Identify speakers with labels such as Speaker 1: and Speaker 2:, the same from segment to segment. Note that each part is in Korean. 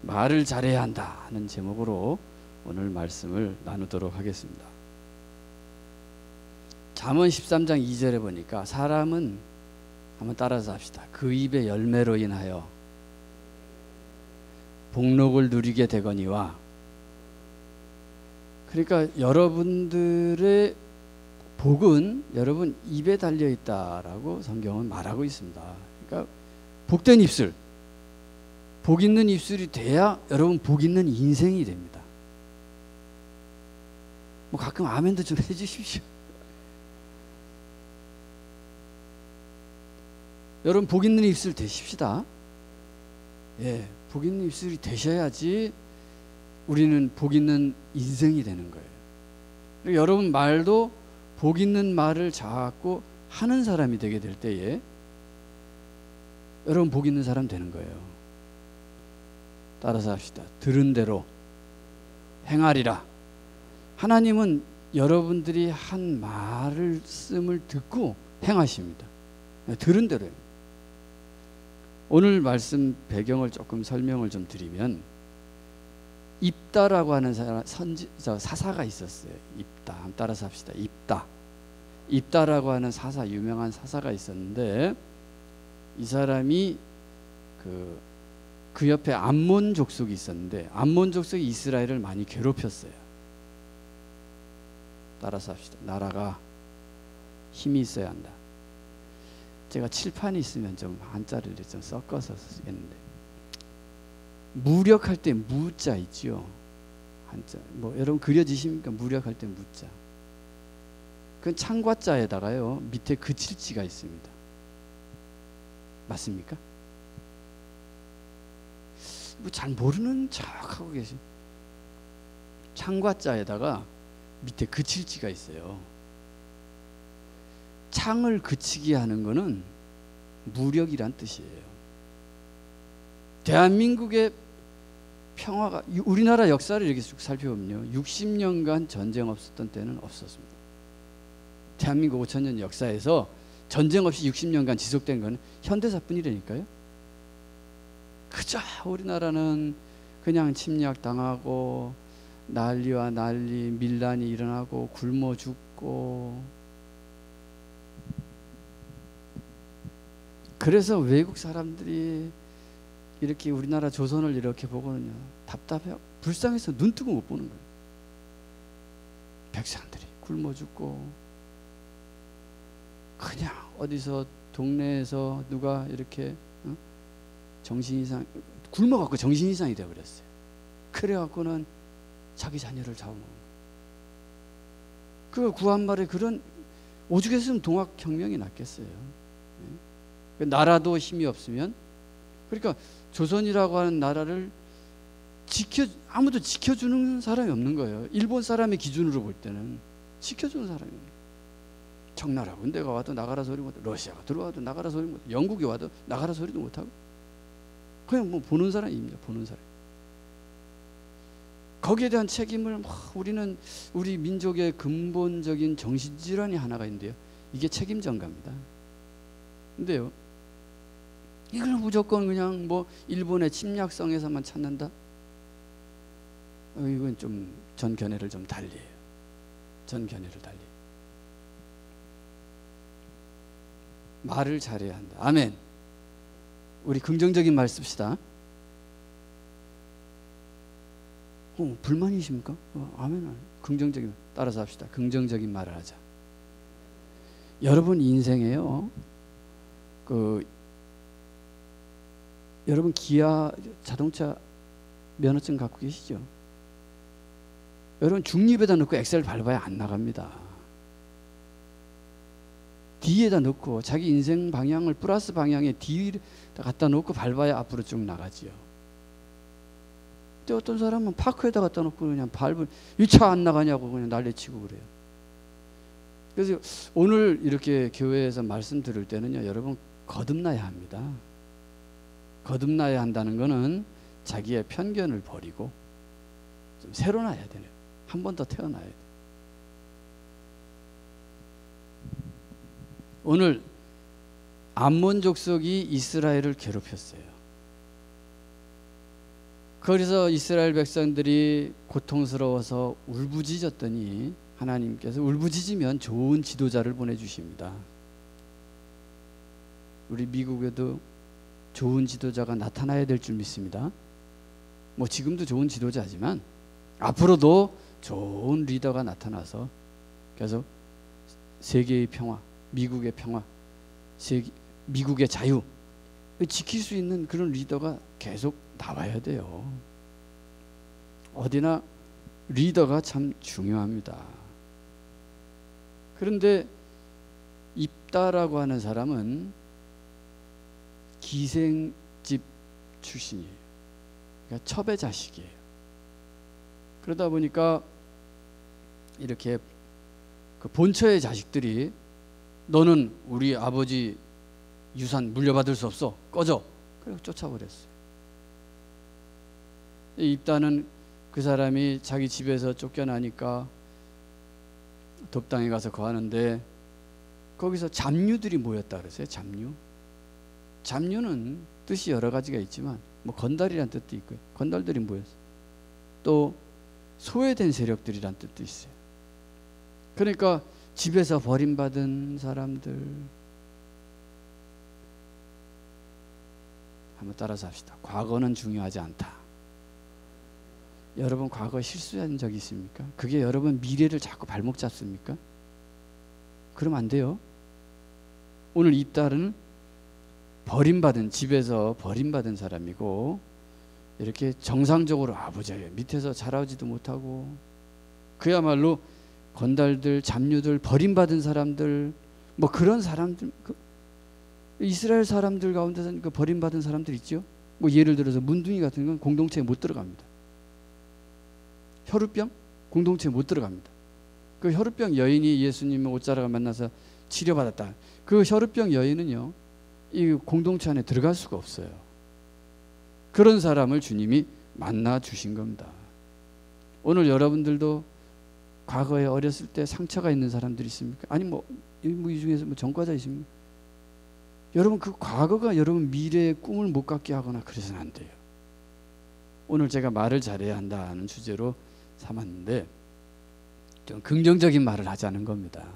Speaker 1: 말을 잘해야 한다 하는 제목으로 오늘 말씀을 나누도록 하겠습니다. 잠언 13장 2절에 보니까 사람은, 한번 따라서 합시다. 그 입의 열매로 인하여 복록을 누리게 되거니와, 그러니까 여러분들의 복은 여러분 입에 달려 있다라고 성경은 말하고 있습니다. 그러니까 복된 입술, 복 있는 입술이 돼야 여러분 복 있는 인생이 됩니다. 뭐 가끔 아멘도 좀 해주십시오. 여러분 복 있는 입술 되십시다. 예, 복 있는 입술이 되셔야지 우리는 복 있는 인생이 되는 거예요. 그리고 여러분 말도 복 있는 말을 자꾸 하는 사람이 되게 될 때에 여러분 복 있는 사람 되는 거예요. 따라서 합시다. 들은 대로 행하리라. 하나님은 여러분들이 한 말씀을 듣고 행하십니다. 들은 대로요. 오늘 말씀 배경을 조금 설명을 좀 드리면, 입다라고 하는 사사가 있었어요. 입다. 한번 따라서 합시다. 입다라고 하는 사사, 유명한 사사가 있었는데, 이 사람이 그 옆에 암몬 족속이 있었는데, 암몬 족속이 이스라엘을 많이 괴롭혔어요. 따라서 합시다. 나라가 힘이 있어야 한다. 제가 칠판이 있으면 좀 한자를 좀 섞어서 쓰겠는데, 무력할 때 무자 있죠. 한자. 뭐 여러분 그려지십니까? 무력할 때 무자. 그건 창과자에다가요 밑에 그칠지가 있습니다. 맞습니까? 뭐 잘 모르는 척하고 계신. 창과자에다가 밑에 그칠지가 있어요. 창을 그치게 하는 것은 무력이란 뜻이에요. 대한민국의 평화가, 우리나라 역사를 이렇게 쭉 살펴보면요, 60년간 전쟁 없었던 때는 없었습니다. 대한민국 5천년 역사에서 전쟁 없이 60년간 지속된 건 현대사뿐이라니까요. 그저 우리나라는 그냥 침략당하고 난리와 난리, 밀란이 일어나고 굶어 죽고. 그래서 외국 사람들이 이렇게 우리나라 조선을 이렇게 보고는요, 답답해, 불쌍해서 눈 뜨고 못 보는 거예요. 백성들이 굶어 죽고, 그냥 어디서 동네에서 누가 이렇게 정신 이상, 굶어갖고 정신 이상이 되어버렸어요. 그래갖고는 자기 자녀를 잡아먹는 거예요. 그 구한말에 그런, 오죽했으면 동학혁명이 났겠어요. 나라도 힘이 없으면, 그러니까 조선이라고 하는 나라를 아무도 지켜주는 사람이 없는 거예요. 일본 사람의 기준으로 볼 때는 지켜주는 사람이 없는 거예요. 청나라 군대가 와도 나가라 소리 못하고, 러시아가 들어와도 나가라 소리 못하고, 영국이 와도 나가라 소리도 못하고, 그냥 뭐 보는 사람입니다. 보는 사람. 거기에 대한 책임을 우리는, 우리 민족의 근본적인 정신질환이 하나가 있는데요, 이게 책임 전가입니다. 근데요, 이걸 무조건 그냥 뭐 일본의 침략성에서만 찾는다? 이건 좀 전 견해를 좀 달리해요. 전 견해를 달리. 말을 잘해야 한다. 아멘. 우리 긍정적인 말 씁시다. 불만이십니까? 아멘. 긍정적인, 따라서 합시다. 긍정적인 말을 하자. 여러분 인생에요, 여러분 기아 자동차 면허증 갖고 계시죠? 여러분 중립에다 넣고 엑셀 밟아야 안 나갑니다. D에다 넣고 자기 인생 방향을 플러스 방향에 D에다 갖다 놓고 밟아야 앞으로 쭉 나가지요. 근데 어떤 사람은 파크에다 갖다 놓고 그냥 밟을, 이 차 안 나가냐고 그냥 난리치고 그래요. 그래서 오늘 이렇게 교회에서 말씀 들을 때는요, 여러분 거듭나야 합니다. 거듭나야 한다는 것은 자기의 편견을 버리고 좀 새로 나야 되네요. 한 번 더 태어나야 돼요. 오늘 암몬 족속이 이스라엘을 괴롭혔어요. 그래서 이스라엘 백성들이 고통스러워서 울부짖었더니 하나님께서 울부짖으면 좋은 지도자를 보내주십니다. 우리 미국에도 좋은 지도자가 나타나야 될 줄 믿습니다. 뭐 지금도 좋은 지도자지만 앞으로도 좋은 리더가 나타나서 계속 세계의 평화, 미국의 평화, 미국의 자유 지킬 수 있는 그런 리더가 계속 나와야 돼요. 어디나 리더가 참 중요합니다. 그런데 입다라고 하는 사람은 기생집 출신이에요. 그러니까 첩의 자식이에요. 그러다 보니까 이렇게 그 본처의 자식들이 너는 우리 아버지 유산 물려받을 수 없어. 꺼져. 그래서 쫓아버렸어요. 입다는 그 사람이 자기 집에서 쫓겨나니까 돕당에 가서 거하는데 거기서 잡류들이 모였다 그랬어요. 잡류. 잡류는 뜻이 여러 가지가 있지만 뭐 건달이란 뜻도 있고요. 건달들이 모였어요. 또 소외된 세력들이란 뜻도 있어요. 그러니까 집에서 버림받은 사람들 한번 따라서 합시다. 과거는 중요하지 않다. 여러분 과거 실수한 적 있습니까? 그게 여러분 미래를 자꾸 발목 잡습니까? 그러면 안 돼요. 오늘 이 딸은 버림받은 집에서 버림받은 사람이고 이렇게 정상적으로 아버지 밑에서 자라지도 못하고 그야말로 건달들, 잡류들, 버림받은 사람들 뭐 그런 사람들 이스라엘 사람들 가운데서 그 버림받은 사람들 있죠. 뭐 예를 들어서 문둥이 같은 건 공동체에 못 들어갑니다. 혈우병 공동체에 못 들어갑니다. 그 혈우병 여인이 예수님을 옷자락을 만나서 치료받았다. 그 혈우병 여인은요 이 공동체 안에 들어갈 수가 없어요. 그런 사람을 주님이 만나 주신 겁니다. 오늘 여러분들도 과거에 어렸을 때 상처가 있는 사람들이 있습니까? 아니 이 중에서 뭐 전과자 있습니까? 여러분 그 과거가 여러분 미래의 꿈을 못 갖게 하거나 그래서는 안 돼요. 오늘 제가 말을 잘해야 한다는 주제로 삼았는데 좀 긍정적인 말을 하자는 겁니다.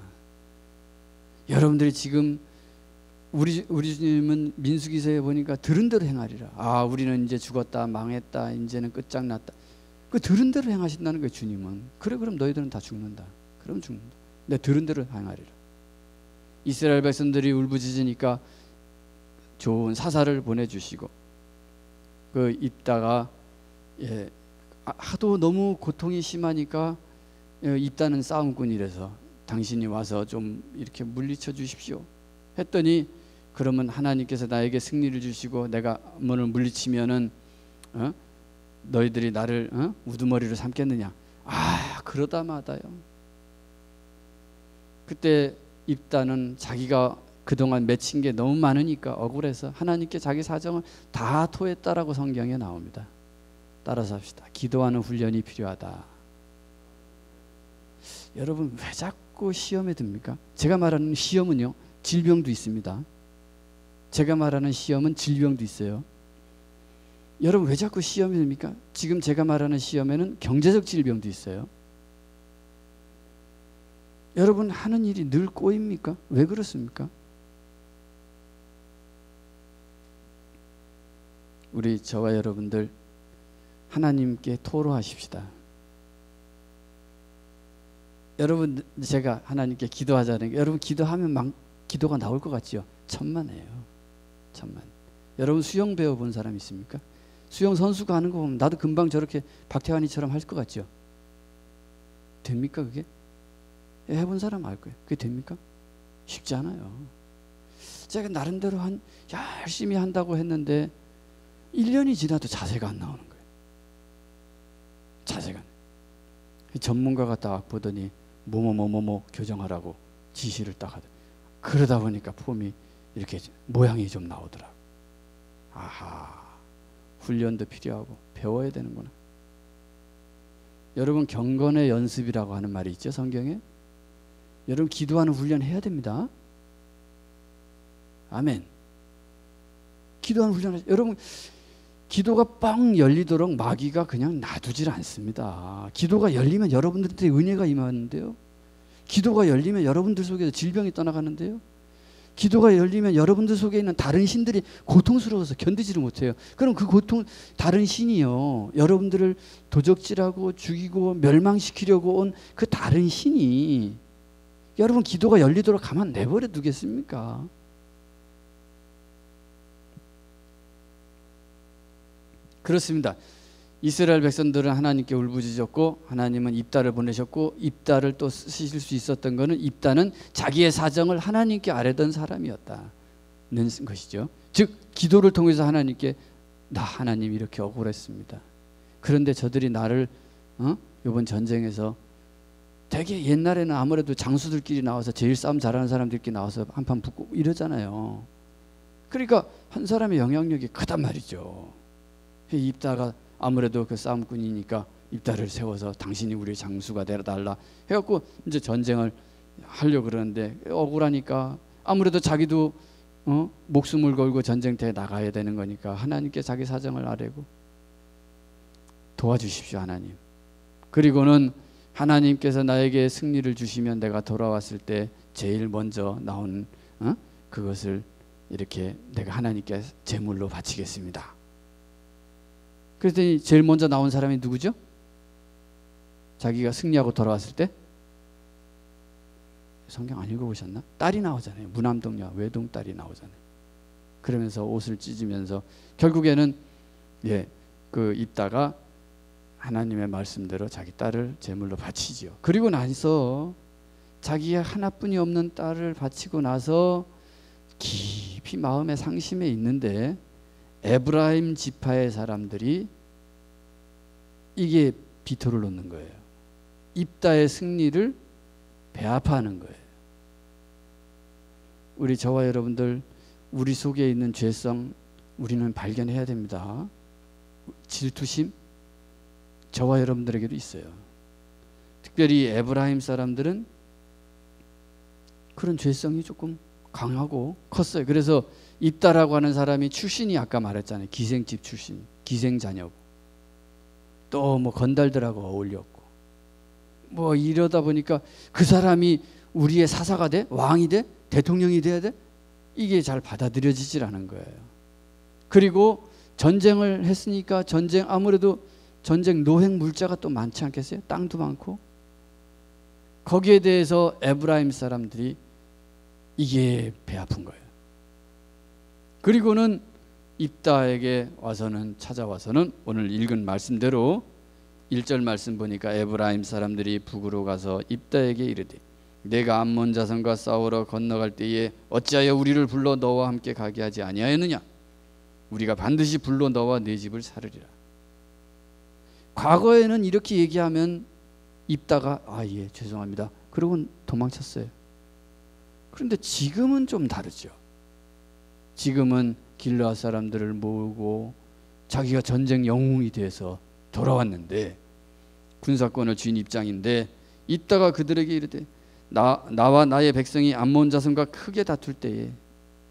Speaker 1: 여러분들이 지금 우리 주님은 민수기서에 보니까 들은 대로 행하리라. 아 우리는 이제 죽었다 망했다 이제는 끝장났다. 그 들은 대로 행하신다는 거예요. 주님은. 그래 그럼 너희들은 다 죽는다. 그럼 죽는다. 내 들은 대로 행하리라. 이스라엘 백성들이 울부짖으니까 좋은 사사를 보내주시고 그 입다가 하도 너무 고통이 심하니까 입다는 싸움꾼이라서 당신이 와서 좀 이렇게 물리쳐 주십시오 했더니 그러면 하나님께서 나에게 승리를 주시고 내가 문을 물리치면은 너희들이 나를 우두머리로 삼겠느냐. 아 그러다 마다요. 그때 입다는 자기가 그동안 맺힌 게 너무 많으니까 억울해서 하나님께 자기 사정을 다 토했다라고 성경에 나옵니다. 따라서 합시다. 기도하는 훈련이 필요하다. 여러분 왜 자꾸 시험에 듭니까? 제가 말하는 시험은요 질병도 있습니다. 제가 말하는 시험은 질병도 있어요. 여러분 왜 자꾸 시험이 듭니까? 지금 제가 말하는 시험에는 경제적 질병도 있어요. 여러분 하는 일이 늘 꼬입니까? 왜 그렇습니까? 우리 저와 여러분들 하나님께 토로하십시다. 여러분 제가 하나님께 기도하자는 게 여러분 기도하면 기도가 나올 것 같지요? 천만에요. 천만. 여러분 수영 배워본 사람 있습니까? 수영 선수가 하는 거 보면 나도 금방 저렇게 박태환이처럼 할 것 같죠? 됩니까 그게? 해본 사람 알 거예요. 그게 됩니까? 쉽지 않아요. 제가 나름대로 열심히 한다고 했는데 1년이 지나도 자세가 안 나오는 거예요. 자세가. 전문가가 딱 보더니 뭐뭐 교정하라고 지시를 딱 하더니 그러다 보니까 폼이 이렇게 모양이 좀 나오더라고. 아하, 훈련도 필요하고 배워야 되는구나. 여러분 경건의 연습이라고 하는 말이 있죠 성경에. 여러분 기도하는 훈련 해야 됩니다. 아멘. 기도하는 훈련. 여러분 기도가 뻥 열리도록 마귀가 그냥 놔두질 않습니다. 기도가 열리면 여러분들한테 은혜가 임하는데요. 기도가 열리면 여러분들 속에서 질병이 떠나가는데요. 기도가 열리면 여러분들 속에 있는 다른 신들이 고통스러워서 견디지를 못해요. 그럼 그 고통, 다른 신이요, 여러분들을 도적질하고 죽이고 멸망시키려고 온 그 다른 신이 여러분 기도가 열리도록 가만 내버려 두겠습니까? 그렇습니다. 이스라엘 백성들은 하나님께 울부짖었고 하나님은 입다를 보내셨고, 입다를 또 쓰실 수 있었던 것은 입다는 자기의 사정을 하나님께 아뢰던 사람이었다는 것이죠. 즉 기도를 통해서 하나님께 나 하나님 이렇게 억울했습니다. 그런데 저들이 나를 이번 전쟁에서 되게 옛날에는 아무래도 장수들끼리 나와서 제일 싸움 잘하는 사람들끼리 나와서 한판 붙고 이러잖아요. 그러니까 한 사람의 영향력이 크단 말이죠. 입다가 아무래도 그 싸움꾼이니까 입다를 세워서 당신이 우리의 장수가 되어달라 해갖고 이제 전쟁을 하려고 그러는데 억울하니까 아무래도 자기도 목숨을 걸고 전쟁터에 나가야 되는 거니까 하나님께 자기 사정을 아뢰고 도와주십시오 하나님. 그리고는 하나님께서 나에게 승리를 주시면 내가 돌아왔을 때 제일 먼저 나온 그것을 이렇게 내가 하나님께 제물로 바치겠습니다. 그랬더니 제일 먼저 나온 사람이 누구죠? 자기가 승리하고 돌아왔을 때 성경 안 읽어보셨나? 딸이 나오잖아요. 무남동녀 외동딸이 나오잖아요. 그러면서 옷을 찢으면서 결국에는 그 입다가 하나님의 말씀대로 자기 딸을 제물로 바치지요. 그리고 나서 자기의 하나뿐이 없는 딸을 바치고 나서 깊이 마음의 상심에 있는데 에브라임 지파의 사람들이 이게 비토를 놓는 거예요. 입다의 승리를 배합하는 거예요. 우리 저와 여러분들 우리 속에 있는 죄성 우리는 발견해야 됩니다. 질투심 저와 여러분들에게도 있어요. 특별히 에브라임 사람들은 그런 죄성이 조금 강하고 컸어요. 그래서 입다라고 하는 사람이 출신이 아까 말했잖아요. 기생집 출신, 기생자녀고 또 뭐 건달들하고 어울렸고 뭐 이러다 보니까 그 사람이 우리의 사사가 돼? 왕이 돼? 대통령이 돼야 돼? 이게 잘 받아들여지질 않은 거예요. 그리고 전쟁을 했으니까 아무래도 전쟁 노획 물자가 또 많지 않겠어요? 땅도 많고 거기에 대해서 에브라임 사람들이 이게 배 아픈 거예요. 그리고는 입다에게 찾아와서는 오늘 읽은 말씀대로 1절 말씀 보니까 에브라임 사람들이 북으로 가서 입다에게 이르되 내가 암몬 자손과 싸우러 건너갈 때에 어찌하여 우리를 불러 너와 함께 가게 하지 아니하였느냐? 우리가 반드시 불러 너와 네 집을 살으리라. 과거에는 이렇게 얘기하면 입다가 예 죄송합니다 그러고 도망쳤어요. 그런데 지금은 좀 다르죠. 지금은 길르앗 사람들을 모으고 자기가 전쟁 영웅이 돼서 돌아왔는데 군사권을 쥔 입장인데 입다가 그들에게 이르되 나와 나의 백성이 암몬 자손과 크게 다툴 때에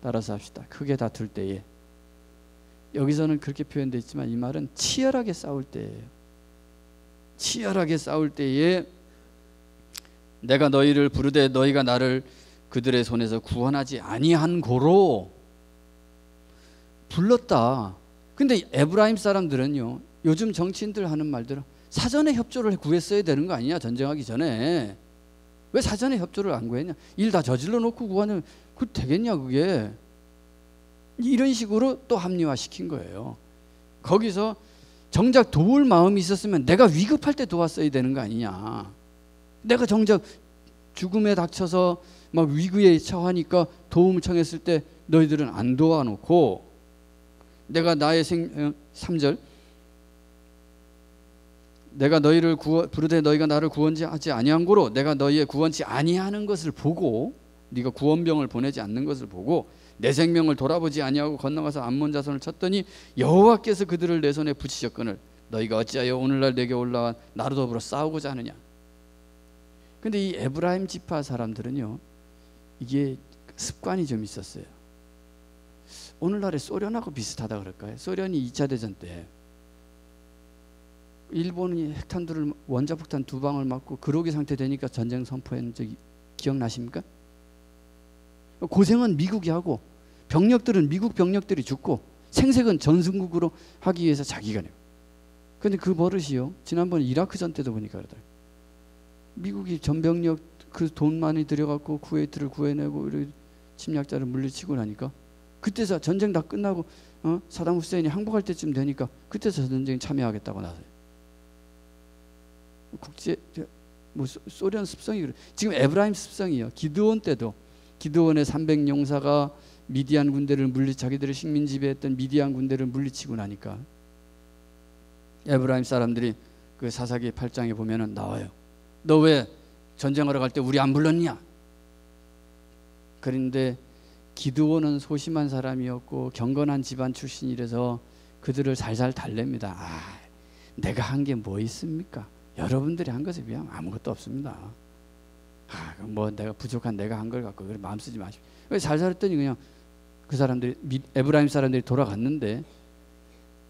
Speaker 1: 따라서 합시다. 크게 다툴 때에 여기서는 그렇게 표현되어 있지만 이 말은 치열하게 싸울 때예요. 치열하게 싸울 때에 내가 너희를 부르되 너희가 나를 그들의 손에서 구원하지 아니한 고로 불렀다. 근데 에브라임 사람들은요 요즘 정치인들 하는 말대로 사전에 협조를 구했어야 되는 거 아니냐? 전쟁하기 전에 왜 사전에 협조를 안 구했냐? 일 다 저질러 놓고 구하면 그 되겠냐 그게? 이런 식으로 또 합리화시킨 거예요. 거기서 정작 도울 마음이 있었으면 내가 위급할 때 도왔어야 되는 거 아니냐? 내가 정작 죽음에 닥쳐서 막 위기에 처하니까 도움을 청했을 때 너희들은 안 도와놓고 내가 나의 3절 내가 너희를 부르되 너희가 나를 구원하지 아니한 고로 내가 너희의 구원치 아니하는 것을 보고 네가 구원병을 보내지 않는 것을 보고 내 생명을 돌아보지 아니하고 건너가서 암몬 자손을 쳤더니 여호와께서 그들을 내 손에 붙이셨거늘 너희가 어찌하여 오늘날 내게 올라와 나로 더불어 싸우고자 하느냐. 근데 이 에브라임 지파 사람들은요 이게 습관이 좀 있었어요. 오늘날의 소련하고 비슷하다 그럴까요? 소련이 2차 대전 때 일본이 핵탄두를 원자폭탄 2방을 맞고 그로기 상태 되니까 전쟁 선포한 적이 기억나십니까? 고생은 미국이 하고 병력들은 미국 병력들이 죽고 생색은 전승국으로 하기 위해서 자기가 내고. 근데 그 버릇이요. 지난번 이라크 전 때도 보니까 그러더라고요. 미국이 전병력 그 돈 많이 들여갖고 쿠웨이트를 구해내고 침략자를 물리치고 나니까 그때서 전쟁 다 끝나고 사담 후세인이 항복할 때쯤 되니까 그때서 전쟁에 참여하겠다고 나서요. 국제 뭐 소련 습성이 그래. 지금 에브라임 습성이요. 기드온 때도 기드온의 300용사가 미디안 군대를 자기들의 식민 지배했던 미디안 군대를 물리치고 나니까 에브라임 사람들이 그 사사기 8장에 보면은 나와요. 너 왜 전쟁하러 갈 때 우리 안 불렀냐? 그런데 기드온은 소심한 사람이었고 경건한 집안 출신이라서 그들을 살살 달랩니다. 내가 한 게 뭐 있습니까? 여러분들이 한 것에 비하면 아무것도 없습니다. 뭐 내가 부족한 내가 한 걸 갖고 그래 마음 쓰지 마십시오. 살살 했더니 그냥 그 사람들이 에브라임 사람들이 돌아갔는데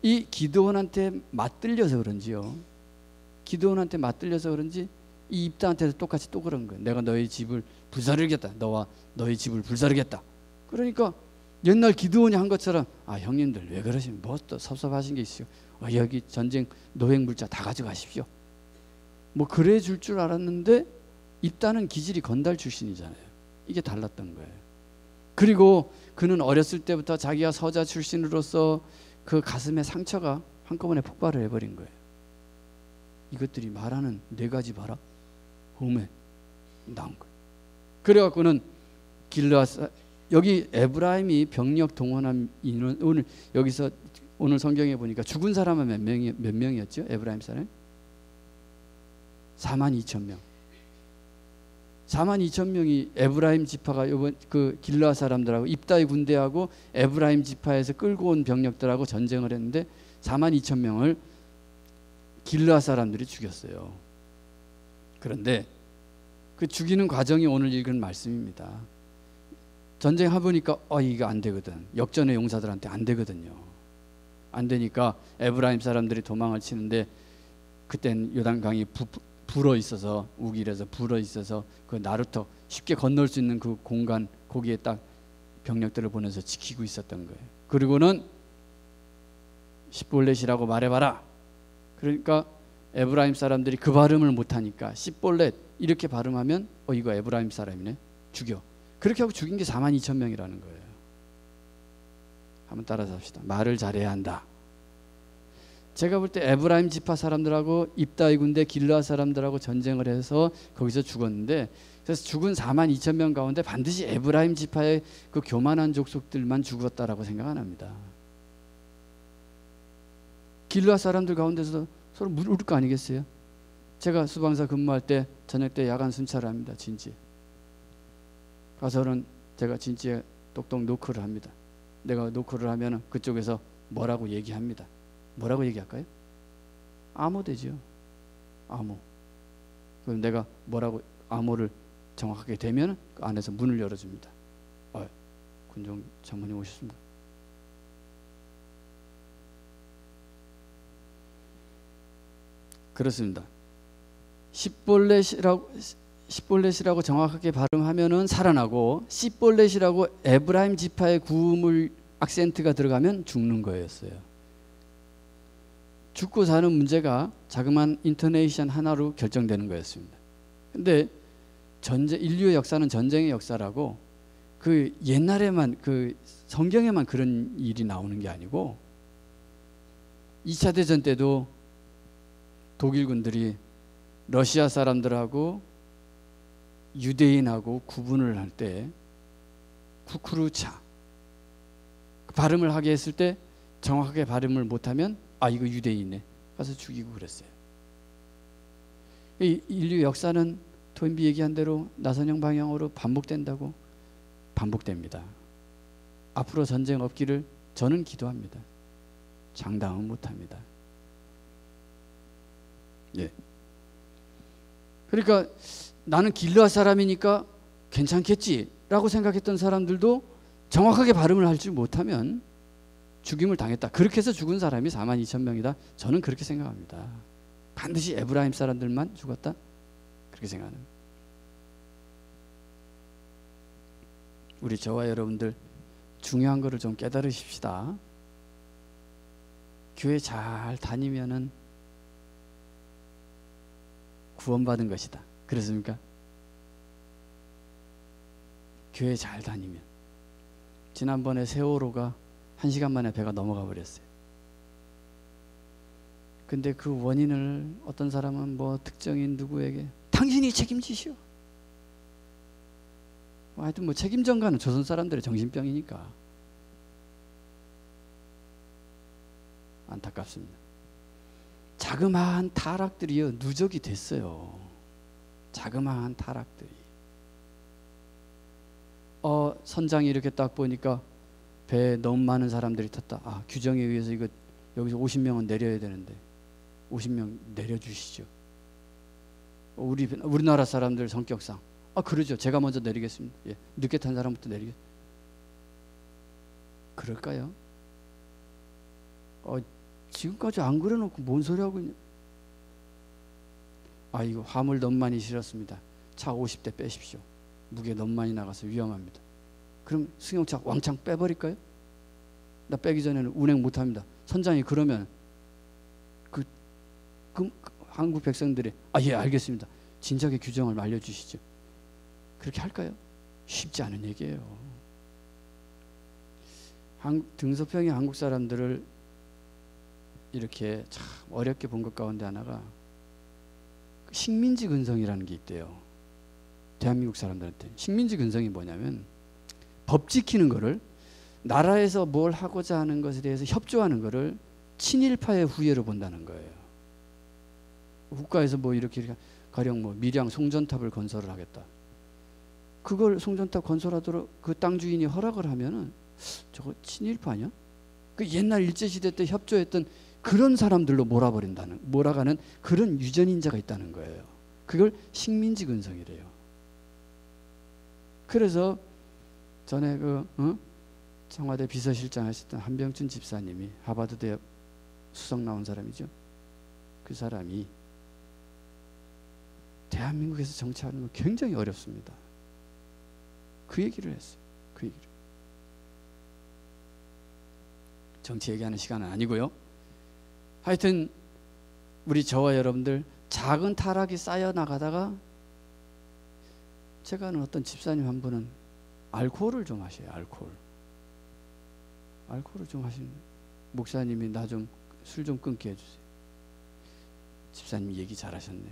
Speaker 1: 이 기드온한테 맞들려서 그런지요. 기드온한테 맞들려서 그런지 이 입다한테도 똑같이 또 그런 거예요. 내가 너희 집을 불사르겠다. 너와 너희 집을 불사르겠다. 그러니까 옛날 기드온이 한 것처럼 형님들 왜 그러시면 뭐 또 섭섭하신 게 있어요. 여기 전쟁 노획물자 다 가져가십시오. 뭐 그래 줄 줄 알았는데 입다는 기질이 건달 출신이잖아요. 이게 달랐던 거예요. 그리고 그는 어렸을 때부터 자기가 서자 출신으로서 그 가슴에 상처가 한꺼번에 폭발을 해버린 거예요. 이것들이 말하는 4가지 봐라. 홈에 나온 거예요. 그래갖고는 길르앗 여기 에브라임이 병력 동원한 인원 오늘 여기서 오늘 성경에 보니까 죽은 사람은 몇 명이었죠? 에브라임 사람 42,000명. 42,000명이 에브라임 지파가 이번 그 길르앗 사람들하고 입다의 군대하고 에브라임 지파에서 끌고 온 병력들하고 전쟁을 했는데 42,000명을 길르앗 사람들이 죽였어요. 그런데 그 죽이는 과정이 오늘 읽은 말씀입니다. 전쟁 해보니까 이거 안 되거든. 역전의 용사들한테 안 되거든요. 안 되니까 에브라임 사람들이 도망을 치는데 그땐 요단강이 불어 있어서 우길에서 불어 있어서 그 나루터 쉽게 건널 수 있는 그 공간 거기에 딱 병력들을 보내서 지키고 있었던 거예요. 그리고는 십볼렛이라고 말해봐라. 그러니까 에브라임 사람들이 그 발음을 못하니까 십볼렛 이렇게 발음하면 이거 에브라임 사람이네 죽여. 그렇게 하고 죽인 게 42,000명이라는 거예요. 한번 따라서 합시다. 말을 잘해야 한다. 제가 볼 때 에브라임 지파 사람들하고 입다의 군대 길르앗 사람들하고 전쟁을 해서 거기서 죽었는데 그래서 죽은 42,000명 가운데 반드시 에브라임 지파의 그 교만한 족속들만 죽었다라고 생각 안 합니다. 길르앗 사람들 가운데서 서로 물을 거 아니겠어요? 제가 수방사 근무할 때 저녁 때 야간 순찰을 합니다. 진지 가서는 제가 진지에 똑똑 노크를 합니다. 내가 노크를 하면 그쪽에서 뭐라고 얘기합니다. 뭐라고 얘기할까요? 암호 되죠. 암호. 그럼 내가 뭐라고 암호를 정확하게 되면 그 안에서 문을 열어줍니다. 군종 장모님 오셨습니다. 그렇습니다. 십볼렛이라고 정확하게 발음하면은 살아나고 씨볼렛이라고 에브라임 지파의 구음을 악센트가 들어가면 죽는 거였어요. 죽고 사는 문제가 자그마한 인토네이션 하나로 결정되는 거였습니다. 근데 인류의 역사는 전쟁의 역사라고 그 옛날에만 그 성경에만 그런 일이 나오는 게 아니고 2차 대전 때도 독일군들이 러시아 사람들하고 유대인하고 구분을 할 때 쿠크루차 발음을 하게 했을 때 정확하게 발음을 못하면 이거 유대인이네 가서 죽이고 그랬어요. 이 인류 역사는 토인비 얘기한 대로 나선형 방향으로 반복된다고 반복됩니다. 앞으로 전쟁 없기를 저는 기도합니다. 장담은 못합니다. 그러니까 나는 길르앗 사람이니까 괜찮겠지라고 생각했던 사람들도 정확하게 발음을 할 줄 못하면 죽임을 당했다. 그렇게 해서 죽은 사람이 42,000명이다. 저는 그렇게 생각합니다. 반드시 에브라임 사람들만 죽었다. 그렇게 생각합니다. 우리 저와 여러분들 중요한 거를 좀 깨달으십시다. 교회 잘 다니면은 구원받은 것이다. 그렇습니까? 교회 잘 다니면. 지난번에 세월호가 1시간 만에 배가 넘어가 버렸어요. 근데 그 원인을 어떤 사람은 뭐 특정인 누구에게 당신이 책임지시오. 하여튼 뭐 책임 전가는 조선 사람들의 정신병이니까 안타깝습니다. 자그마한 타락들이요 누적이 됐어요. 자그마한 타락들이. 선장이 이렇게 딱 보니까 배에 너무 많은 사람들이 탔다. 아, 규정에 의해서 이거 여기서 50명은 내려야 되는데 50명 내려주시죠. 우리나라 사람들 성격상 그러죠. 제가 먼저 내리겠습니다. 예, 늦게 탄 사람부터 내리겠. 그럴까요? 지금까지 안 그래놓고 뭔 소리 하고 있냐? 이거 화물 너무 많이 실었습니다. 차 50대 빼십시오. 무게 너무 많이 나가서 위험합니다. 그럼 승용차 왕창 빼버릴까요? 나 빼기 전에는 운행 못합니다. 선장이 그러면 그 한국 백성들이 예 알겠습니다. 진작에 규정을 알려주시죠. 그렇게 할까요? 쉽지 않은 얘기예요. 등소평이 한국 사람들을 이렇게 참 어렵게 본 것 가운데 하나가 식민지 근성이라는 게 있대요. 대한민국 사람들한테 식민지 근성이 뭐냐면 법 지키는 거를 나라에서 뭘 하고자 하는 것에 대해서 협조하는 거를 친일파의 후예로 본다는 거예요. 국가에서 뭐 이렇게 가령 뭐 밀양 송전탑을 건설을 하겠다. 그걸 송전탑 건설하도록 그 땅 주인이 허락을 하면은 저거 친일파 아니야? 그 옛날 일제시대 때 협조했던 그런 사람들로 몰아가는 그런 유전인자가 있다는 거예요. 그걸 식민지 근성이래요. 그래서 전에 청와대 비서실장 하셨던 한병춘 집사님이 하버드대 수석 나온 사람이죠. 그 사람이 대한민국에서 정치하는 건 굉장히 어렵습니다. 그 얘기를 했어요. 그 얘기를. 정치 얘기하는 시간은 아니고요. 하여튼 우리 저와 여러분들 작은 타락이 쌓여 나가다가 제가 아는 어떤 집사님 한 분은 알코올을 좀 하셔요. 알코올을 좀 하시는 목사님이 나 좀 술 좀 끊게 해주세요. 집사님 얘기 잘하셨네.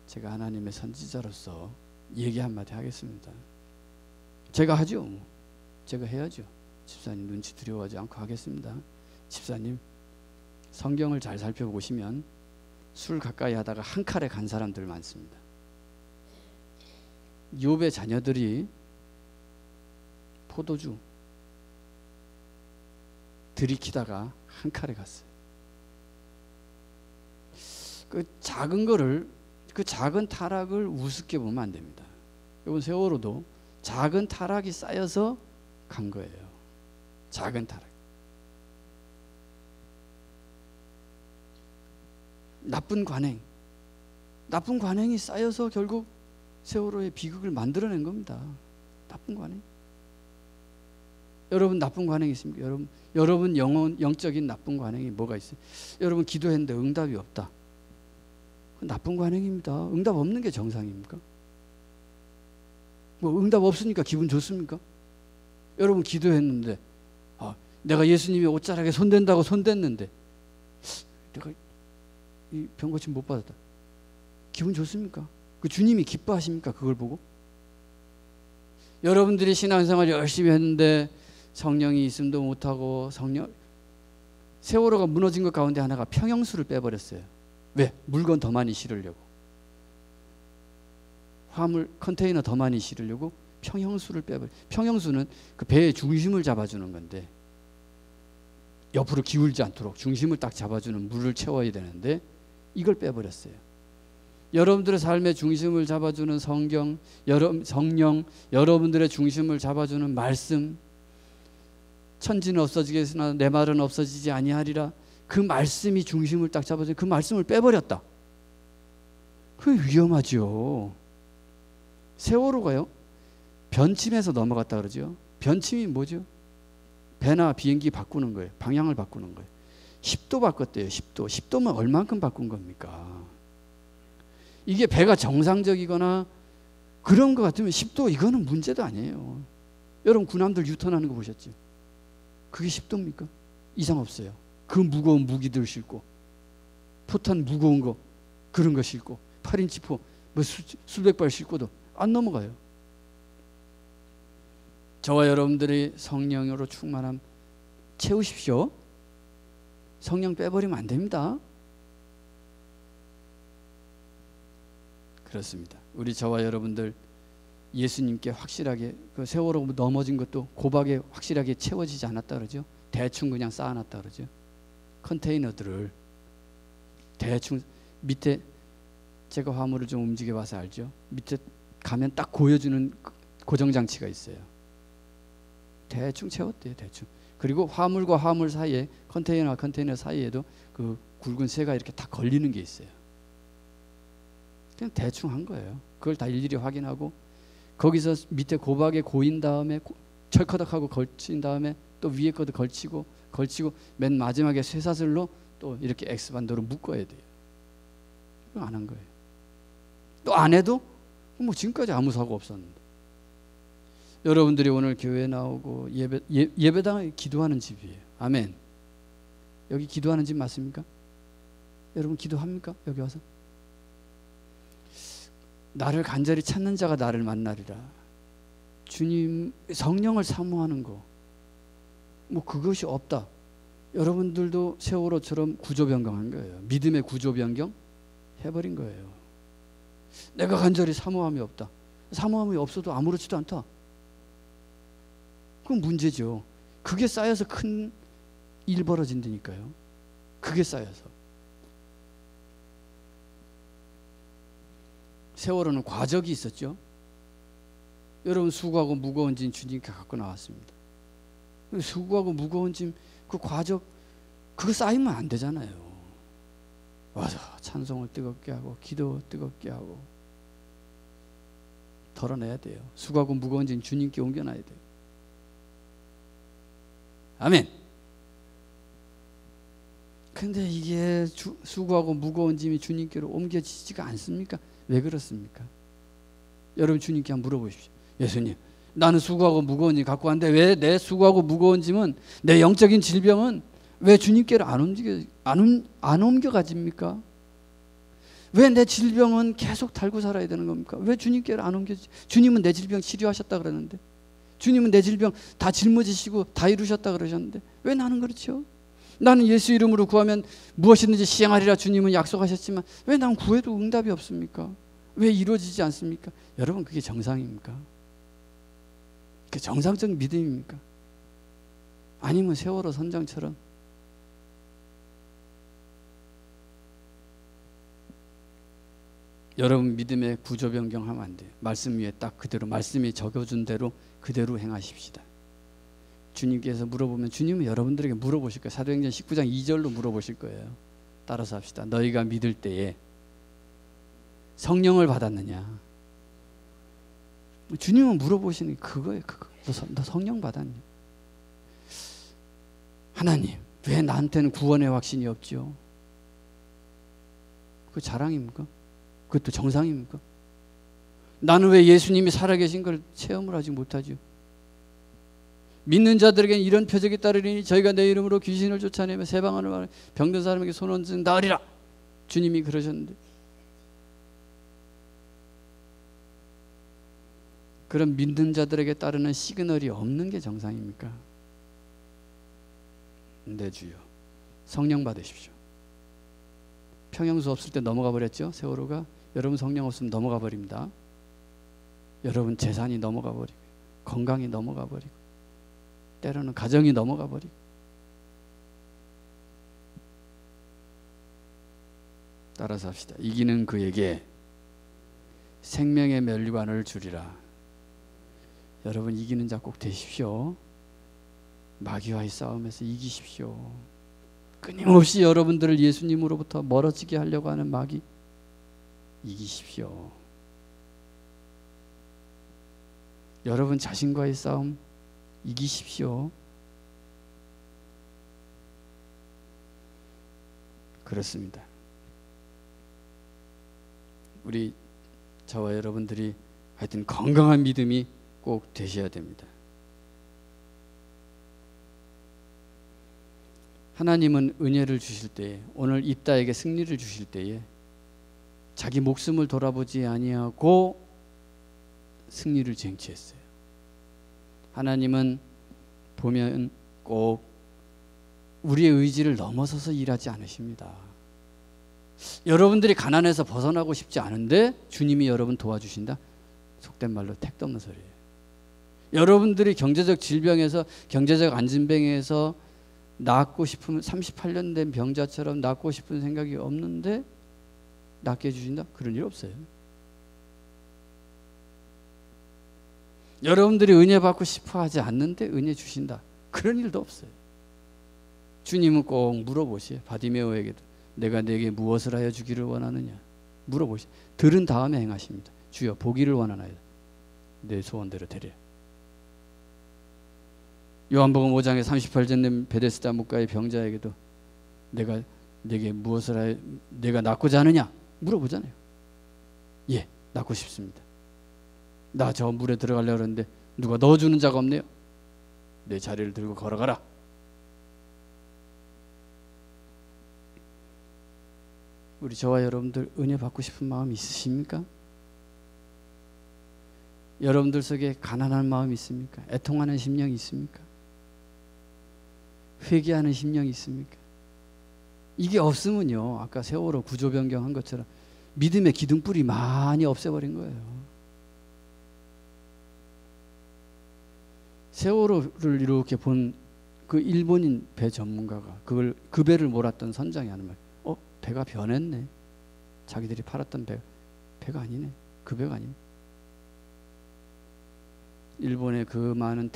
Speaker 1: 제가 하나님의 선지자로서 얘기 한마디 하겠습니다. 제가 하죠. 제가 해야죠. 집사님 눈치 두려워하지 않고 하겠습니다. 집사님 성경을 잘 살펴보시면 술 가까이 하다가 한 칼에 간 사람들 많습니다. 욥의 자녀들이 포도주 들이키다가 한 칼에 갔어요. 그 작은 타락을 우습게 보면 안 됩니다. 이번 세월호도 작은 타락이 쌓여서 간 거예요. 작은 타락. 나쁜 관행이 쌓여서 결국 세월호의 비극을 만들어낸 겁니다. 나쁜 관행. 여러분 나쁜 관행이 있습니까? 여러분 영적인 나쁜 관행이 뭐가 있어요? 여러분 기도했는데 응답이 없다. 나쁜 관행입니다. 응답 없는 게 정상입니까? 뭐 응답 없으니까 기분 좋습니까? 여러분 기도했는데 내가 예수님이 옷자락에 손댄다고 손댔는데 내가 이 병고침 못 받았다. 기분 좋습니까? 그 주님이 기뻐하십니까? 그걸 보고? 여러분들이 신앙생활 열심히 했는데 성령이 있음도 못하고 세월호가 무너진 것 가운데 하나가 평형수를 빼버렸어요. 왜? 물건 더 많이 실으려고. 화물 컨테이너 더 많이 실으려고 평형수를 빼버려. 평형수는 그 배의 중심을 잡아주는 건데 옆으로 기울지 않도록 중심을 딱 잡아주는 물을 채워야 되는데 이걸 빼버렸어요. 여러분들의 삶의 중심을 잡아주는 성경, 성령, 여러분들의 중심을 잡아주는 말씀. 천지는 없어지겠으나 내 말은 없어지지 아니하리라. 그 말씀이 중심을 딱 잡아줘. 그 말씀을 빼버렸다. 그게 위험하죠. 세월호가요, 변침에서 넘어갔다 그러죠. 변침이 뭐죠? 배나 비행기 바꾸는 거예요. 방향을 바꾸는 거예요. 10도 바꿨대요. 10도. 10도면 얼만큼 바꾼 겁니까? 이게 배가 정상적이거나 그런 것 같으면 10도 이거는 문제도 아니에요. 여러분 군함들 유턴하는 거 보셨죠? 그게 10도입니까? 이상 없어요. 그 무거운 무기들 싣고 포탄 무거운 거 그런 거 싣고 8인치 포 뭐 수백 발 싣고도 안 넘어가요. 저와 여러분들이 성령으로 충만함 채우십시오. 성령 빼버리면 안 됩니다. 그렇습니다. 우리 저와 여러분들 예수님께 확실하게, 그 세월호 넘어진 것도 고박에 확실하게 채워지지 않았다 그러죠. 대충 그냥 쌓아놨다 그러죠. 컨테이너들을 대충 밑에, 제가 화물을 좀 움직여 봐서 알죠. 밑에 가면 딱 고여주는 고정장치가 있어요. 대충 채웠대요. 대충. 그리고 화물과 화물 사이에, 컨테이너와 컨테이너 사이에도 그 굵은 쇠가 이렇게 다 걸리는 게 있어요. 그냥 대충 한 거예요. 그걸 다 일일이 확인하고 거기서 밑에 고박에 고인 다음에 철커덕하고 걸친 다음에 또 위에 것도 걸치고 맨 마지막에 쇠사슬로 또 이렇게 X반도로 묶어야 돼요. 그거 안 한 거예요. 또 안 해도 뭐 지금까지 아무 사고 없었는데. 여러분들이 오늘 교회 나오고 예배당에 기도하는 집이에요. 아멘. 여기 기도하는 집 맞습니까? 여러분 기도합니까? 여기 와서? 나를 간절히 찾는 자가 나를 만나리라. 주님, 성령을 사모하는 거, 뭐 그것이 없다. 여러분들도 세월호처럼 구조 변경한 거예요. 믿음의 구조 변경 해버린 거예요. 내가 간절히 사모함이 없다. 사모함이 없어도 아무렇지도 않다. 그건 문제죠. 그게 쌓여서 큰 일 벌어진다니까요. 그게 쌓여서. 세월호는 과적이 있었죠. 여러분 수고하고 무거운 짐 주님께 갖고 나왔습니다. 수고하고 무거운 짐, 그 과적, 그거 쌓이면 안 되잖아요. 와서 찬송을 뜨겁게 하고 기도 뜨겁게 하고 덜어내야 돼요. 수고하고 무거운 짐 주님께 옮겨놔야 돼요. 아멘. 근데 이게 수고하고 무거운 짐이 주님께로 옮겨지지가 않습니까? 왜 그렇습니까? 여러분 주님께 한번 물어보십시오. 예수님, 나는 수고하고 무거운 짐 갖고 왔는데 왜 내 수고하고 무거운 짐은, 내 영적인 질병은 왜 주님께로 안 옮겨가집니까? 왜 내 질병은 계속 달고 살아야 되는 겁니까? 왜 주님께로 안 옮겨지? 주님은 내 질병 치료하셨다 그러는데, 주님은 내 질병 다 짊어지시고 다 이루셨다 그러셨는데 왜 나는 그렇죠? 나는 예수 이름으로 구하면 무엇이든지 시행하리라 주님은 약속하셨지만 왜 난 구해도 응답이 없습니까? 왜 이루어지지 않습니까? 여러분 그게 정상입니까? 그게 정상적인 믿음입니까? 아니면 세월호 선장처럼 여러분 믿음의 구조 변경하면 안 돼요. 말씀 위에 딱 그대로, 말씀이 적어준 대로 그대로 행하십시다. 주님께서 물어보면 주님은 여러분들에게 물어보실 거예요. 사도행전 19장 2절로 물어보실 거예요. 따라서 합시다. 너희가 믿을 때에 성령을 받았느냐? 주님은 물어보시는 그거예요. 그거. 너 성령 받았냐? 하나님, 왜 나한테는 구원의 확신이 없죠? 그 자랑입니까? 그것도 정상입니까? 나는 왜 예수님이 살아계신 걸 체험을 하지 못하죠? 믿는 자들에게는 이런 표적이 따르리니 저희가 내 이름으로 귀신을 쫓아내며 새 방언을 말하며 병든 사람에게 손 얹은 나으리라. 주님이 그러셨는데, 그런 믿는 자들에게 따르는 시그널이 없는 게 정상입니까? 네, 주여. 성령 받으십시오. 평형수 없을 때 넘어가 버렸죠, 세월호가. 여러분 성령 없으면 넘어가 버립니다. 여러분 재산이 넘어가 버리고, 건강이 넘어가 버리고, 때로는 가정이 넘어가 버리고. 따라서 합시다. 이기는 그에게 생명의 멸관을 주리라. 여러분 이기는 자 꼭 되십시오. 마귀와의 싸움에서 이기십시오. 끊임없이 여러분들을 예수님으로부터 멀어지게 하려고 하는 마귀 이기십시오. 여러분 자신과의 싸움 이기십시오. 그렇습니다. 우리 저와 여러분들이 하여튼 건강한 믿음이 꼭 되셔야 됩니다. 하나님은 은혜를 주실 때에, 오늘 입다에게 승리를 주실 때에 자기 목숨을 돌아보지 아니하고 승리를 쟁취했어요. 하나님은 보면 꼭 우리의 의지를 넘어서서 일하지 않으십니다. 여러분들이 가난해서 벗어나고 싶지 않은데 주님이 여러분 도와주신다? 속된 말로 택도 없는 소리예요. 여러분들이 경제적 질병에서, 경제적 안진병에서 낫고 싶으면 38년 된 병자처럼 낫고 싶은 생각이 없는데 낫게 해주신다? 그런 일 없어요. 여러분들이 은혜 받고 싶어 하지 않는데 은혜 주신다? 그런 일도 없어요. 주님은 꼭 물어보시요. 바디메오에게도 내가 내게 무엇을 하여 주기를 원하느냐 물어보시요. 들은 다음에 행하십니다. 주여 보기를 원하나이다. 내 소원대로 되려. 요한복음 5장에 38절 된 베데스다 물가의 병자에게도 내가 내게 무엇을 하여 내가 낫고자 하느냐 물어보잖아요. 예, 낫고 싶습니다. 나 저 물에 들어가려고 하는데 누가 넣어주는 자가 없네요. 내 자리를 들고 걸어가라. 우리 저와 여러분들 은혜 받고 싶은 마음 있으십니까? 여러분들 속에 가난한 마음이 있습니까? 애통하는 심령이 있습니까? 회개하는 심령이 있습니까? 이게 없으면요, 아까 세월호 구조 변경한 것처럼 믿음의 기둥뿌리 많이 없애버린 거예요. 세월호를 이렇게 본 그 일본인 배 전문가가 그걸 그 배를 몰았던 선장이 하는 말, 배가 변했네. 자기들이 팔았던 배가 아니네. 그 배가 아니네. 일본의 그 많은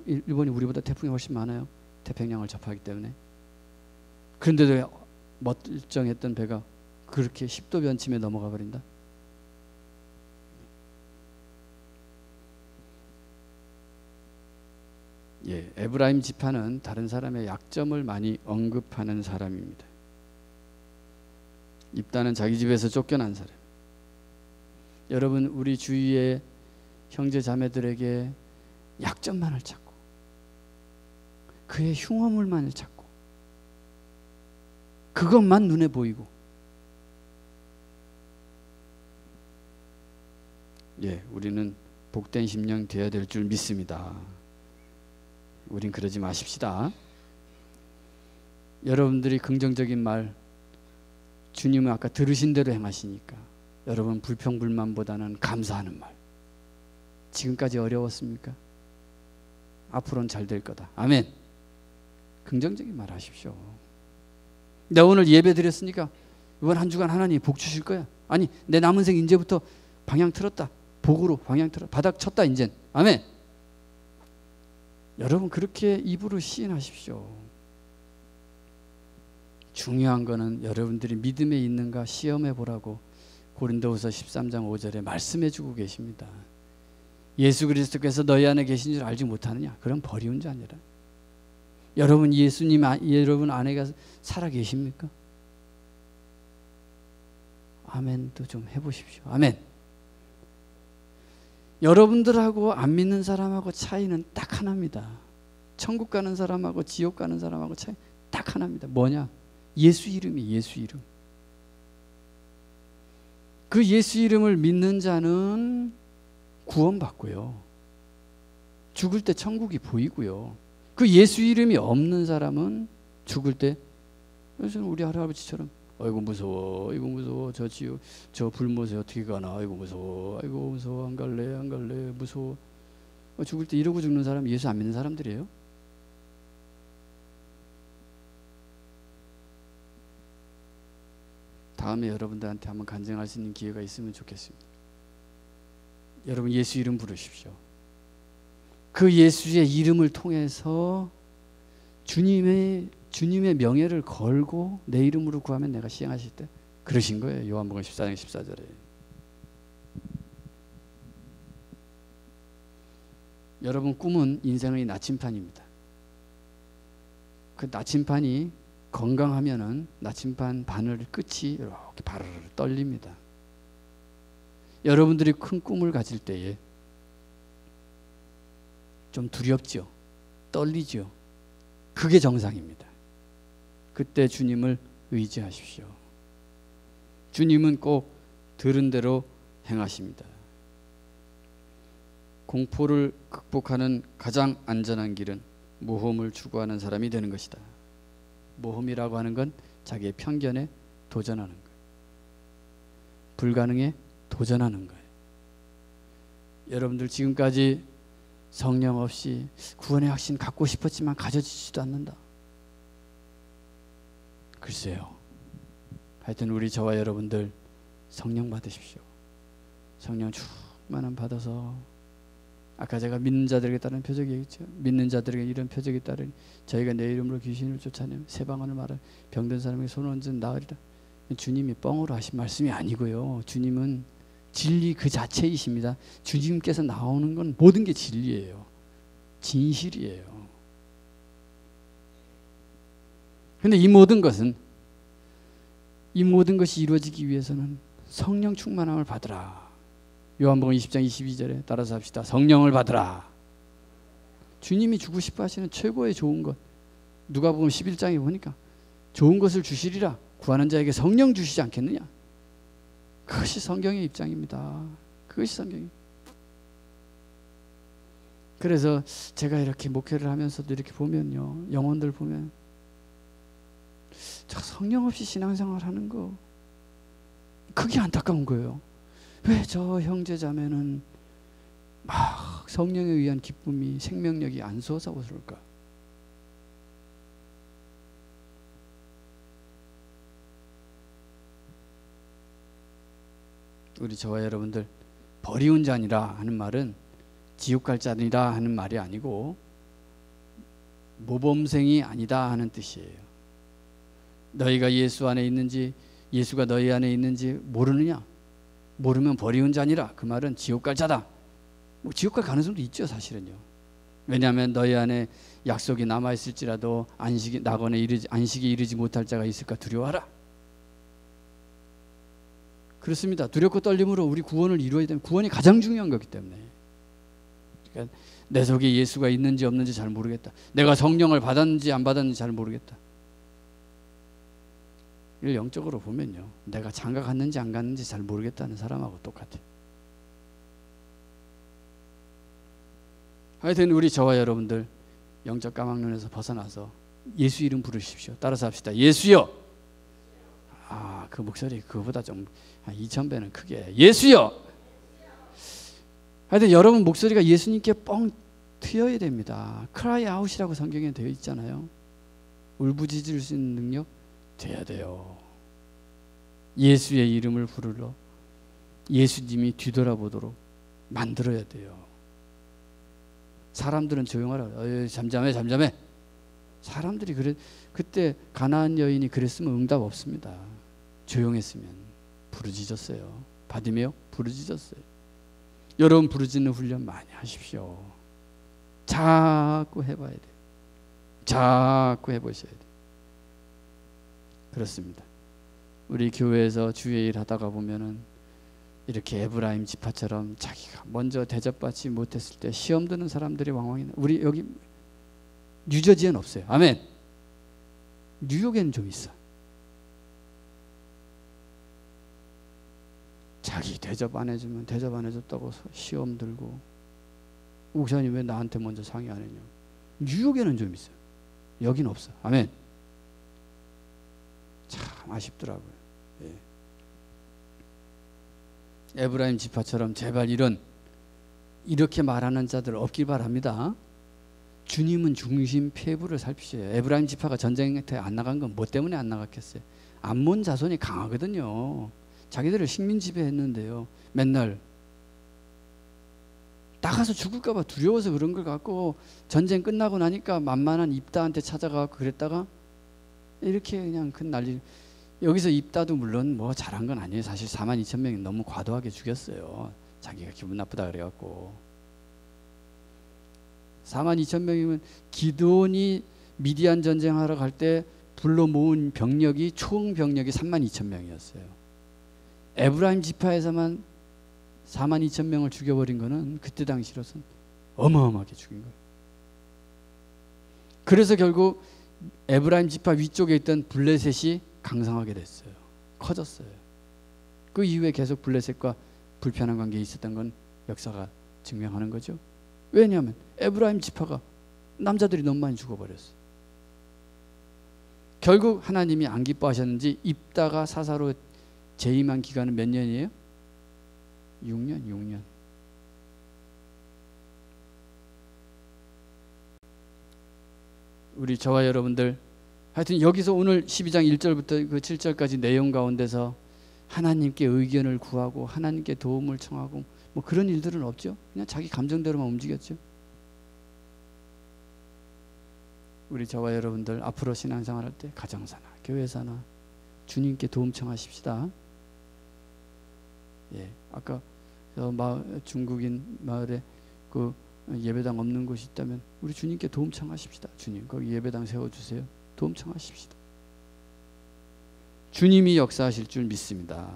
Speaker 1: 일본이 우리보다 태풍이 훨씬 많아요. 태평양을 접하기 때문에. 그런데도 멀쩡했던 배가 그렇게 10도 변침에 넘어가 버린다. 예, 에브라임 지파는 다른 사람의 약점을 많이 언급하는 사람입니다. 입다는 자기 집에서 쫓겨난 사람. 여러분 우리 주위의 형제 자매들에게 약점만을 찾고 그의 흉어물만을 찾고 그것만 눈에 보이고, 예, 우리는 복된 심령 되어야 될 줄 믿습니다. 우린 그러지 마십시다. 여러분들이 긍정적인 말, 주님은 아까 들으신 대로 행하시니까 여러분 불평불만보다는 감사하는 말. 지금까지 어려웠습니까? 앞으로는 잘 될 거다. 아멘. 긍정적인 말 하십시오. 내가 오늘 예배 드렸으니까 이번 한 주간 하나님 복 주실 거야. 아니 내 남은 생 이제부터 방향 틀었다. 복으로 방향 틀어. 바닥 쳤다 이젠. 아멘. 여러분 그렇게 입으로 시인하십시오. 중요한 거는 여러분들이 믿음에 있는가 시험해 보라고 고린도후서 13장 5절에 말씀해 주고 계십니다. 예수 그리스도께서 너희 안에 계신 줄 알지 못하느냐? 그럼 버리운 자 아니라. 여러분 예수님 여러분 안에 살아 계십니까? 아멘도 좀 해보십시오. 아멘. 여러분들하고 안 믿는 사람하고 차이는 딱 하나입니다. 천국 가는 사람하고 지옥 가는 사람하고 차이 딱 하나입니다. 뭐냐? 예수 이름이 예수 이름. 그 예수 이름을 믿는 자는 구원받고요. 죽을 때 천국이 보이고요. 그 예수 이름이 없는 사람은 죽을 때, 그래서 우리 할아버지처럼 아이고 무서워, 아이고 무서워, 저 지옥, 저 불못에 어떻게 가나, 아이고 무서워, 아이고 무서워, 안 갈래, 안 갈래, 무서워. 죽을 때 이러고 죽는 사람 예수 안 믿는 사람들이에요. 다음에 여러분들한테 한번 간증할 수 있는 기회가 있으면 좋겠습니다. 여러분 예수 이름 부르십시오. 그 예수의 이름을 통해서 주님의 명예를 걸고 내 이름으로 구하면 내가 시행하실 때 그러신 거예요. 요한복음 14장 14절에. 여러분 꿈은 인생의 나침판입니다. 그 나침판이 건강하면은 나침판 바늘 끝이 이렇게 바르르 떨립니다. 여러분들이 큰 꿈을 가질 때에 좀 두렵죠. 떨리죠. 그게 정상입니다. 그때 주님을 의지하십시오. 주님은 꼭 들은 대로 행하십니다. 공포를 극복하는 가장 안전한 길은 모험을 추구하는 사람이 되는 것이다. 모험이라고 하는 건 자기의 편견에 도전하는 거예요. 불가능에 도전하는 거예요. 여러분들 지금까지 성령 없이 구원의 확신 갖고 싶었지만 가져지지도 않는다. 글쎄요. 하여튼 우리 저와 여러분들 성령 받으십시오. 성령 충만함 받아서 아까 제가 믿는 자들에게 따른 표적이 있죠. 믿는 자들에게 이런 표적이 따르니 저희가 내 이름으로 귀신을 쫓아내면 새 방언을 말하 병든 사람에게 손을 얹은 나으리라. 주님이 뻥으로 하신 말씀이 아니고요. 주님은 진리 그 자체이십니다. 주님께서 나오는 건 모든 게 진리예요. 진실이에요. 그런데 이 모든 것이 이루어지기 위해서는 성령 충만함을 받으라. 요한복음 20장 22절에 따라서 합시다. 성령을 받으라. 주님이 주고 싶어 하시는 최고의 좋은 것. 누가복음 11장에 보니까 좋은 것을 주시리라. 구하는 자에게 성령 주시지 않겠느냐. 그것이 성경의 입장입니다. 그것이 성경입니다. 그래서 제가 이렇게 목회를 하면서도 이렇게 보면요. 영혼들 보면 저 성령 없이 신앙생활 하는 거 그게 안타까운 거예요. 왜 저 형제 자매는 막 성령에 의한 기쁨이 생명력이 안 솟아서 그럴까? 우리 저와 여러분들 버리운 자니라 하는 말은 지옥 갈 자니라 하는 말이 아니고 모범생이 아니다 하는 뜻이에요. 너희가 예수 안에 있는지 예수가 너희 안에 있는지 모르느냐? 모르면 버리운 자니라. 그 말은 지옥 갈 자다. 뭐 지옥 갈 가능성도 있죠, 사실은요. 왜냐하면 너희 안에 약속이 남아 있을지라도 안식이 이르지 못할 자가 있을까 두려워하라. 그렇습니다. 두렵고 떨림으로 우리 구원을 이루어야 되면 구원이 가장 중요한 거기 때문에. 그러니까 내 속에 예수가 있는지 없는지 잘 모르겠다. 내가 성령을 받았는지 안 받았는지 잘 모르겠다. 이걸 영적으로 보면요. 내가 장가 갔는지 안 갔는지 잘 모르겠다는 사람하고 똑같아요. 하여튼 우리 저와 여러분들 영적 까막눈에서 벗어나서 예수 이름 부르십시오. 따라서 합시다. 예수여. 그 목소리 그거보다 좀 2000배는 크게. 예수여. 하여튼 여러분 목소리가 예수님께 뻥 트여야 됩니다. cry out이라고 성경에 되어 있잖아요. 울부짖을 수 있는 능력 돼야 돼요. 예수의 이름을 부르러 예수님이 뒤돌아보도록 만들어야 돼요. 사람들은 조용하라. 잠잠해. 사람들이 그때 가나안 여인이 그랬으면 응답 없습니다. 조용했으면. 부르짖었어요. 바디메오 부르짖었어요. 여러분 부르짖는 훈련 많이 하십시오. 자꾸 해봐야 돼요. 자꾸 해보셔야 돼요. 그렇습니다. 우리 교회에서 주의 일 하다가 보면은 이렇게 에브라임 지파처럼 자기가 먼저 대접받지 못했을 때 시험 드는 사람들이 왕왕이. 우리 여기 뉴저지엔 없어요. 아멘. 뉴욕에는 좀 있어. 자기 대접 안 해주면 대접 안 해줬다고 시험 들고 목사님 왜 나한테 먼저 상의 안 했냐. 뉴욕에는 좀 있어요. 여긴 없어. 아멘. 참 아쉽더라고요. 예. 에브라임 지파처럼 제발 이렇게 말하는 자들 없길 바랍니다. 주님은 중심 폐부를 살피셔요. 에브라임 지파가 전쟁에 안 나간 건 뭐 때문에 안 나갔겠어요? 암몬 자손이 강하거든요. 자기들을 식민 지배했는데요. 맨날 나가서 죽을까 봐 두려워서 그런 걸 갖고 전쟁 끝나고 나니까 만만한 입다한테 찾아가고 그랬다가 이렇게 그냥 큰 난리. 여기서 입다도 물론 뭐 잘한 건 아니에요. 사실 42,000명이 너무 과도하게 죽였어요. 자기가 기분 나쁘다 그래갖고. 42,000명이면 기드온이 미디안 전쟁하러 갈 때 불러 모은 병력이 총 병력이 32,000명이었어요. 에브라임 지파에서만 42,000명을 죽여버린 거는 그때 당시로선 어마어마하게 죽인 거예요. 그래서 결국 에브라임 지파 위쪽에 있던 블레셋이 강성하게 됐어요. 커졌어요. 그 이후에 계속 블레셋과 불편한 관계에 있었던 건 역사가 증명하는 거죠. 왜냐하면 에브라임 지파가 남자들이 너무 많이 죽어버렸어요. 결국 하나님이 안 기뻐하셨는지 입다가 사사로 재임한 기간은 몇 년이에요? 6년. 우리 저와 여러분들 하여튼 여기서 오늘 12장 1절부터 그 7절까지 내용 가운데서 하나님께 의견을 구하고 하나님께 도움을 청하고 뭐 그런 일들은 없죠. 그냥 자기 감정대로만 움직였죠. 우리 저와 여러분들 앞으로 신앙생활 할 때 가정사나 교회사나 주님께 도움 청하십시다. 예, 아까 중국인 마을에 그 예배당 없는 곳이 있다면 우리 주님께 도움 청하십시다. 주님 거기 예배당 세워주세요. 도움 청하십시다. 주님이 역사하실 줄 믿습니다.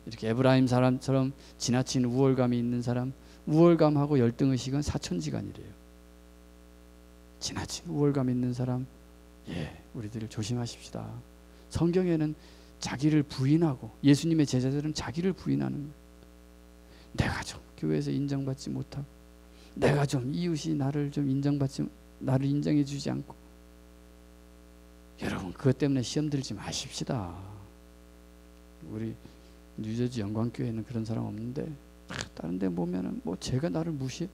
Speaker 1: 이렇게 에브라임 사람처럼 지나친 우월감이 있는 사람, 우월감하고 열등의식은 사천지간이래요. 지나친 우월감 있는 사람, 우리들 조심하십시다. 성경에는 자기를 부인하고 예수님의 제자들은 자기를 부인하는 거예요. 내가 좀 교회에서 인정받지 못하고 내가 좀 이웃이 나를 인정해 주지 않고. 여러분 그것 때문에 시험 들지 마십시다. 우리 뉴저지 영광교회는 그런 사람 없는데 다른 데 보면은 뭐 제가 나를 무시해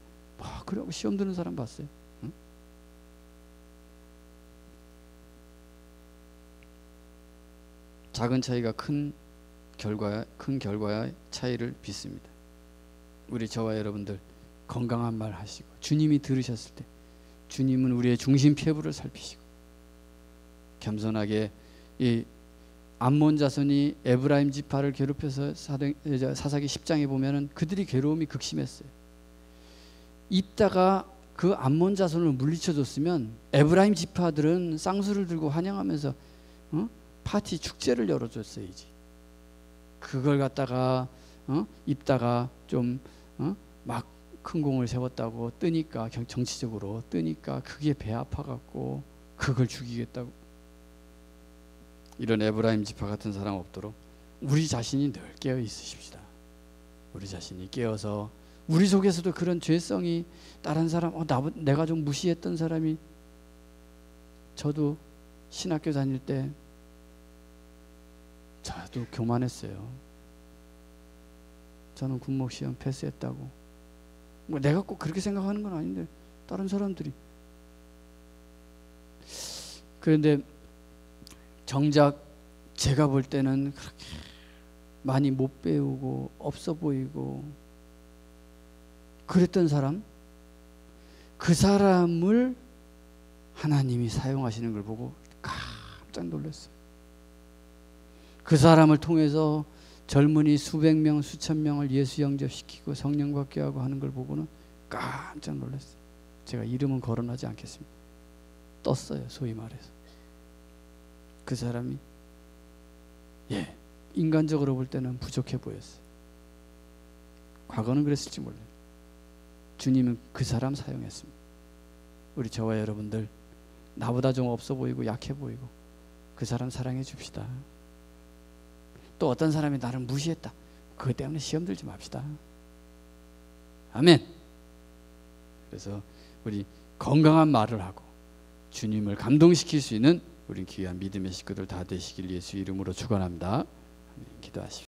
Speaker 1: 그러고 시험 드는 사람 봤어요. 응? 작은 차이가 큰 결과의 차이를 빚습니다. 우리 저와 여러분들 건강한 말 하시고 주님이 들으셨을 때 주님은 우리의 중심 피부를 살피시고 겸손하게 이 암몬 자손이 에브라임 지파를 괴롭혀서 사사기 10장에 보면은 그들이 괴로움이 극심했어요. 입다가 그 암몬 자손을 물리쳐줬으면 에브라임 지파들은 쌍수를 들고 환영하면서 파티 축제를 열어줬어야지. 그걸 갖다가 입다가 좀 막 큰 공을 세웠다고 뜨니까 정치적으로 뜨니까 그게 배 아파갖고 그걸 죽이겠다고. 이런 에브라임 지파 같은 사람 없도록 우리 자신이 늘 깨어 있으십시다. 우리 자신이 깨어서 우리 속에서도 그런 죄성이 다른 사람 내가 좀 무시했던 사람이 저도 신학교 다닐 때 저도 교만했어요. 저는 군목 시험 패스했다고. 뭐 내가 꼭 그렇게 생각하는 건 아닌데 다른 사람들이. 그런데 정작 제가 볼 때는 그렇게 많이 못 배우고 없어 보이고 그랬던 사람, 그 사람을 하나님이 사용하시는 걸 보고 깜짝 놀랐어요. 그 사람을 통해서 젊은이 수백 명, 수천 명을 예수 영접시키고 성령 받게 하고 하는 걸 보고는 깜짝 놀랐어요. 제가 이름은 거론하지 않겠습니다. 떴어요, 소위 말해서. 그 사람이 인간적으로 볼 때는 부족해 보였어요. 과거는 그랬을지 몰라요. 주님은 그 사람 사용했습니다. 우리 저와 여러분들 나보다 좀 없어 보이고 약해 보이고 그 사람 사랑해 줍시다. 또 어떤 사람이 나를 무시했다. 그것 때문에 시험 들지 맙시다. 아멘. 그래서 우리 건강한 말을 하고 주님을 감동시킬 수 있는 우리 귀한 믿음의 식구들 다 되시길 예수 이름으로 축원합니다. 기도하십시오.